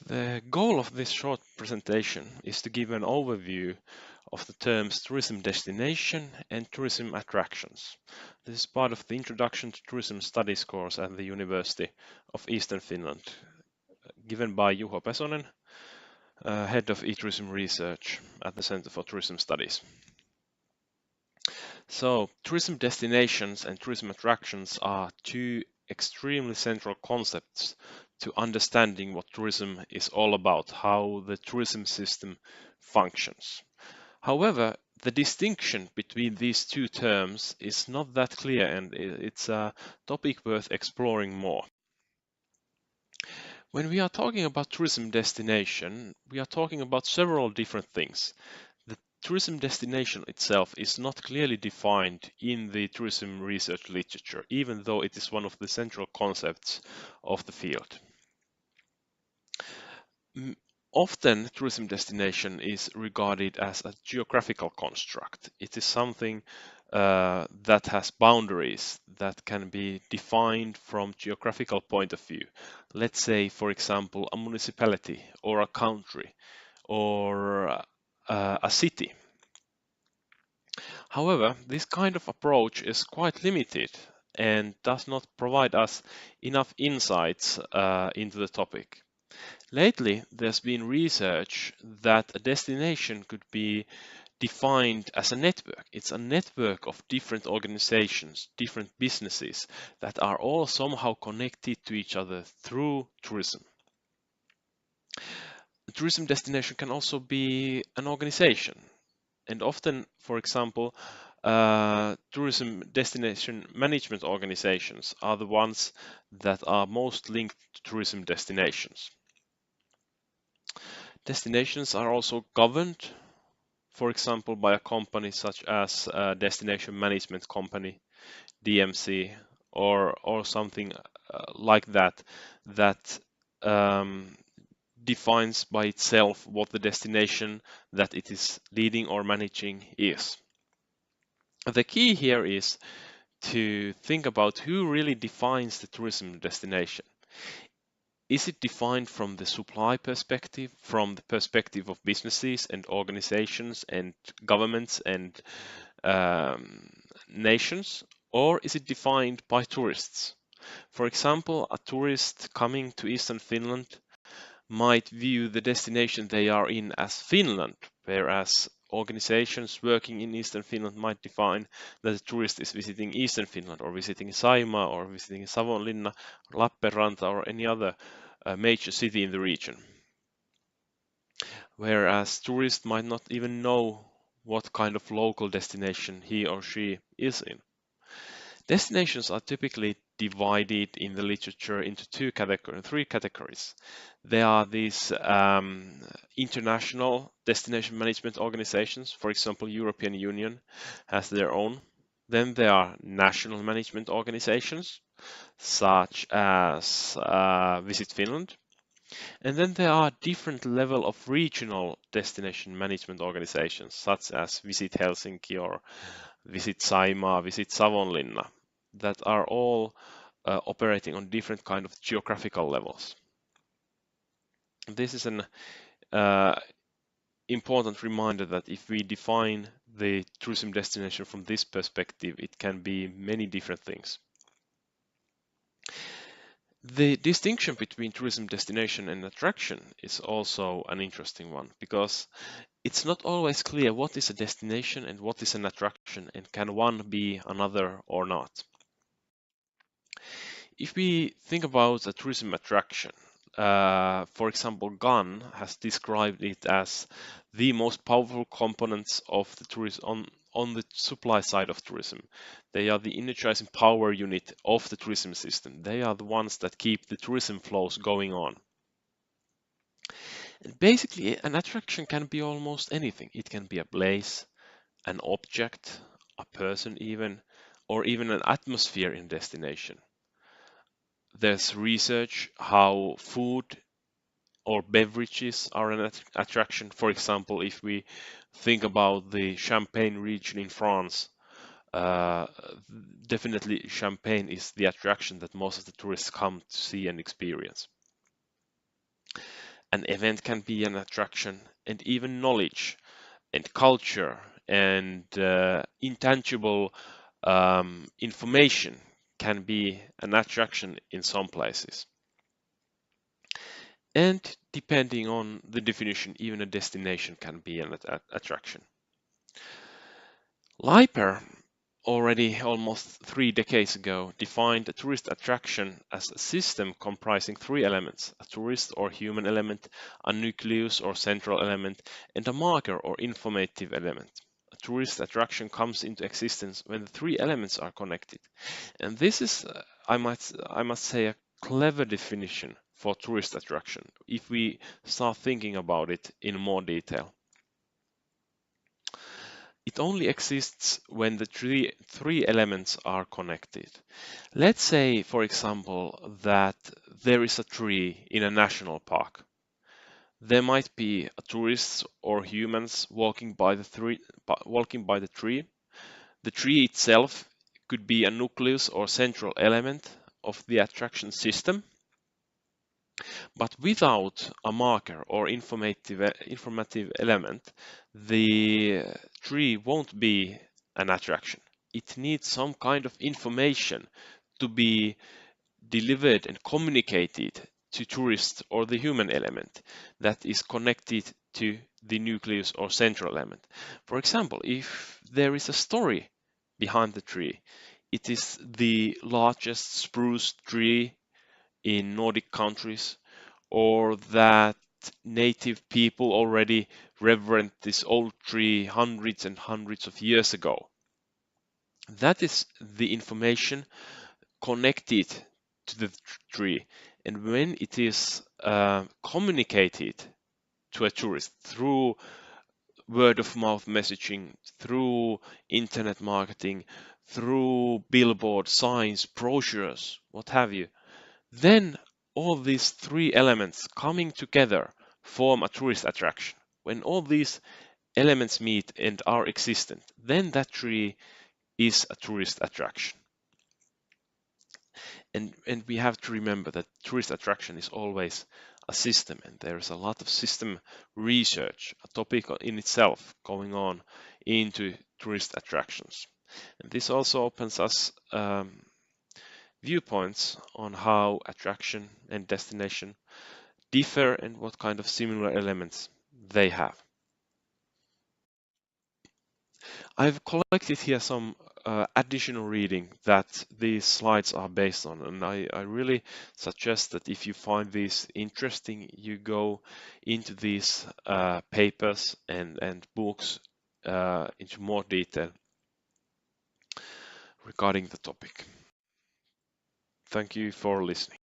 The goal of this short presentation is to give an overview of the terms tourism destination and tourism attractions. This is part of the Introduction to Tourism Studies course at the University of Eastern Finland, given by Juho Pesonen, Head of eTourism Research at the Center for Tourism Studies. So, tourism destinations and tourism attractions are two extremely central concepts to understanding what tourism is all about, how the tourism system functions. However, the distinction between these two terms is not that clear, and it's a topic worth exploring more. When we are talking about tourism destination, we are talking about several different things. The tourism destination itself is not clearly defined in the tourism research literature, even though it is one of the central concepts of the field. Often, tourism destination is regarded as a geographical construct. It is something that has boundaries that can be defined from geographical point of view. Let's say, for example, a municipality or a country or a city. However, this kind of approach is quite limited and does not provide us enough insights into the topic. Lately, there's been research that a destination could be defined as a network. It's a network of different organizations, different businesses that are all somehow connected to each other through tourism. A tourism destination can also be an organization. And often, for example, tourism destination management organizations are the ones that are most linked to tourism destinations. Destinations are also governed, for example, by a company such as a destination management company, DMC, or something like that, that defines by itself what the destination that it is leading or managing is. The key here is to think about who really defines the tourism destination. Is it defined from the supply perspective, from the perspective of businesses and organizations and governments and nations, or is it defined by tourists? For example, a tourist coming to Eastern Finland might view the destination they are in as Finland, whereas organizations working in Eastern Finland might define that the tourist is visiting Eastern Finland or visiting Saimaa or visiting Savonlinna, Lappeenranta or any other major city in the region. Whereas tourists might not even know what kind of local destination he or she is in. Destinations are typically divided in the literature into three categories. There are these international destination management organizations. For example, European Union has their own. Then there are national management organizations, such as Visit Finland. And then there are different level of regional destination management organizations, such as Visit Helsinki or Visit Saimaa, Visit Savonlinna, that are all operating on different kind of geographical levels. This is an important reminder that if we define the tourism destination from this perspective, it can be many different things. The distinction between tourism destination and attraction is also an interesting one, because it's not always clear what is a destination and what is an attraction, and can one be another or not. If we think about a tourism attraction, for example, Gunn has described it as the most powerful components of the tourism on the supply side of tourism. They are the energizing power unit of the tourism system. They are the ones that keep the tourism flows going on. And basically, an attraction can be almost anything. It can be a place, an object, a person even, or even an atmosphere in destination. There's research how food or beverages are an attraction. For example, if we think about the Champagne region in France, definitely Champagne is the attraction that most of the tourists come to see and experience. An event can be an attraction, and even knowledge and culture and intangible information can be an attraction in some places. And depending on the definition, even a destination can be an attraction. Leiper, already almost 3 decades ago, defined a tourist attraction as a system comprising 3 elements: a tourist or human element, a nucleus or central element, and a marker or informative element. A tourist attraction comes into existence when the 3 elements are connected. And this is, I must say, a clever definition for tourist attraction if we start thinking about it in more detail. It only exists when the three elements are connected. Let's say, for example, that there is a tree in a national park. There might be tourists or humans walking by the tree. The tree itself could be a nucleus or central element of the attraction system, but without a marker or informative element, the tree won't be an attraction. It needs some kind of information to be delivered and communicated to tourists or the human element that is connected to the nucleus or central element. For example, if there is a story behind the tree, it is the largest spruce tree in Nordic countries, or that native people already reverent this old tree hundreds and hundreds of years ago. That is the information connected to the tree. And when it is communicated to a tourist through word of mouth messaging, through internet marketing, through billboard signs, brochures, what have you, then all these 3 elements coming together form a tourist attraction. When all these elements meet and are existent, then that tree is a tourist attraction. And we have to remember that tourist attraction is always a system, and there is a lot of system research, a topic in itself, going on into tourist attractions. And this also opens us viewpoints on how attraction and destination differ and what kind of similar elements they have. I've collected here some additional reading that these slides are based on, and I really suggest that if you find these interesting, you go into these papers and books into more detail regarding the topic. Thank you for listening.